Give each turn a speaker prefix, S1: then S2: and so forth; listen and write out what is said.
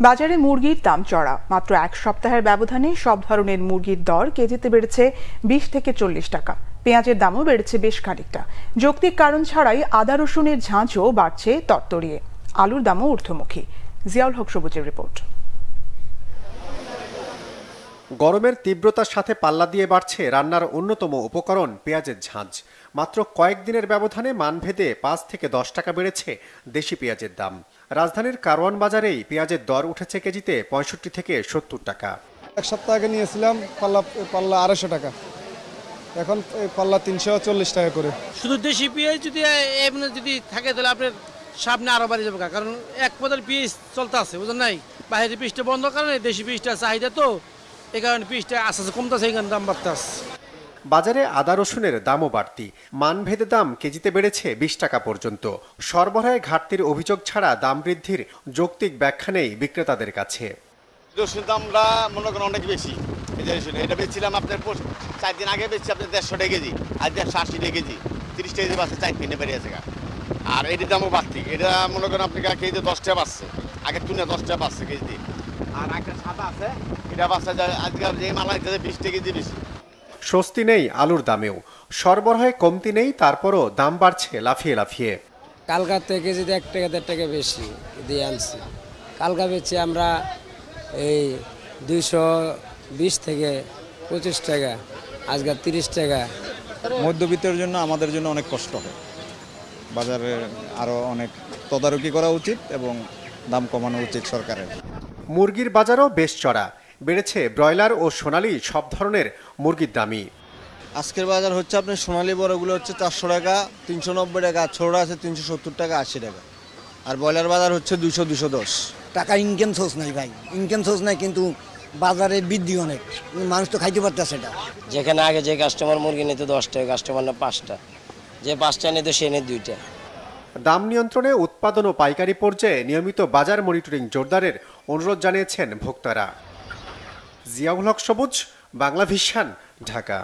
S1: বাজারে মুরগির দাম চড়া। মাত্র এক সপ্তাহের ব্যবধানে সব ধরনের মুরগির দর কেজিতে বেড়েছে 20 থেকে 40 টাকা। পেঁয়াজের দামও বেড়েছে বেশ খানিকটা। যৌক্তিক কারণ ছাড়াই আদা রসুনের ঝাঁঝও বাড়ছে তরতরিয়ে। আলুর দামও ঊর্ধ্বমুখী। জিয়াউল হক সবুজের রিপোর্ট।
S2: গরমের তীব্রতার সাথে পাল্লা দিয়ে বাড়ছে রান্নার অন্যতম উপকরণ পেঁয়াজের ঝাঁঝ। মাত্র কয়েকদিনের ব্যবধানে মানভেদে 5 থেকে 10 টাকা বেড়েছে দেশি পেঁয়াজের দাম। রাজধানীর কারওয়ান বাজারেই পেঁয়াজের দর উঠেছে কেজিতে 65 থেকে 70 টাকা।
S3: এক সপ্তাহ আগে নিয়েছিলাম পাল্লা 250 টাকা, এখন পাল্লা 340 টাকা করে।
S4: শুধু দেশি পেঁয়াজ যদি থাকে তাহলে আপনার সামনে আরো বাড়ি যাবে, কারণ এক পদের পেঁয়াজ চলতে আছে, বুঝলেন নাই? বাইরের পিসটা বন্ধ কারণে দেশি পিসটা চাহিদা, তো এই কারণে পিসটা আস্তে আস্তে কমতেছে, এই কারণে দাম বাড়তেছে।
S2: বাজারে আদা রসুনের দামও বাড়তি। মানভেদে দাম কেজিতে বেড়েছে 20 টাকা পর্যন্ত। সরবরাহে ঘাটতির অভিযোগ ছাড়া দাম বৃদ্ধির যৌক্তিক ব্যাখ্যা নেই বিক্রেতাদের কাছে।
S5: রসুন দামটা মনে করেন অনেক বেশি। এটা বেচছিলাম আপনার 4 দিন আগে বেচছি আপনার 150 টাকা কেজি, আজ 180 টাকা কেজি, 30 টাকা কেজি বাড়ছে, 4 কিনে বেড়ে আছে। আর এটির দামও বাড়তি। এটা মনে করেন আপনি কেজিতে 10 টাকা বাড়ছে, আগের তুলনায় 10 টাকা বাড়ছে কেজিতে। আর একটা সাদা আছে, এটা বাড়ছে আজকাল যে মাল আছে 20 টাকা কেজি বেশি।
S2: স্বস্তি নেই আলুর দামেও। সরবরাহে কমতি নেই, তারপরও দাম বাড়ছে লাফিয়ে লাফিয়ে।
S6: কালকার থেকে কেজিতে 1 টাকা 1.5 টাকা বেশি দিয়ে আনছি। কালকা বেচছি আমরা এই 220 থেকে 25 টাকা, আজকাল 30 টাকা।
S7: মধ্যবিত্তের জন্য আমাদের জন্য অনেক কষ্ট হয়। বাজারে আরও অনেক তদারকি করা উচিত এবং দাম কমানো উচিত সরকারের।
S2: মুরগির বাজারও বেশ চড়া। বেড়েছে ব্রয়লার ও সোনালী সব ধরনের মুরগির দামই।
S8: আজকের বাজার হচ্ছে আপনার সোনালী বড়গুলো হচ্ছে 400 টাকা, 390 টাকা, ছোটরা আছে 370 টাকা, 80 টাকা। আর ব্রয়লার বাজার হচ্ছে 200-210
S9: টাকা। ইনকাম সোর্স নাই ভাই, ইনকাম সোর্স নাই, কিন্তু বাজারে বৃদ্ধি অনেক, মানুষ তো খাইতে পারতেছে সেটা।
S6: যেখানে আগে যে কাস্টমার মুরগি নিত 10 টাকা, কাস্টমার না 5টা, যে 5টা নিত সে নিত 2টা।
S2: দাম নিয়ন্ত্রণে উৎপাদন ও পাইকারি পর্যায়ে নিয়মিত বাজার মনিটরিং জোরদারের অনুরোধ জানিয়েছেন ভোক্তারা। জিয়াউল হক সবুজ, বাংলা ভিশন, ঢাকা।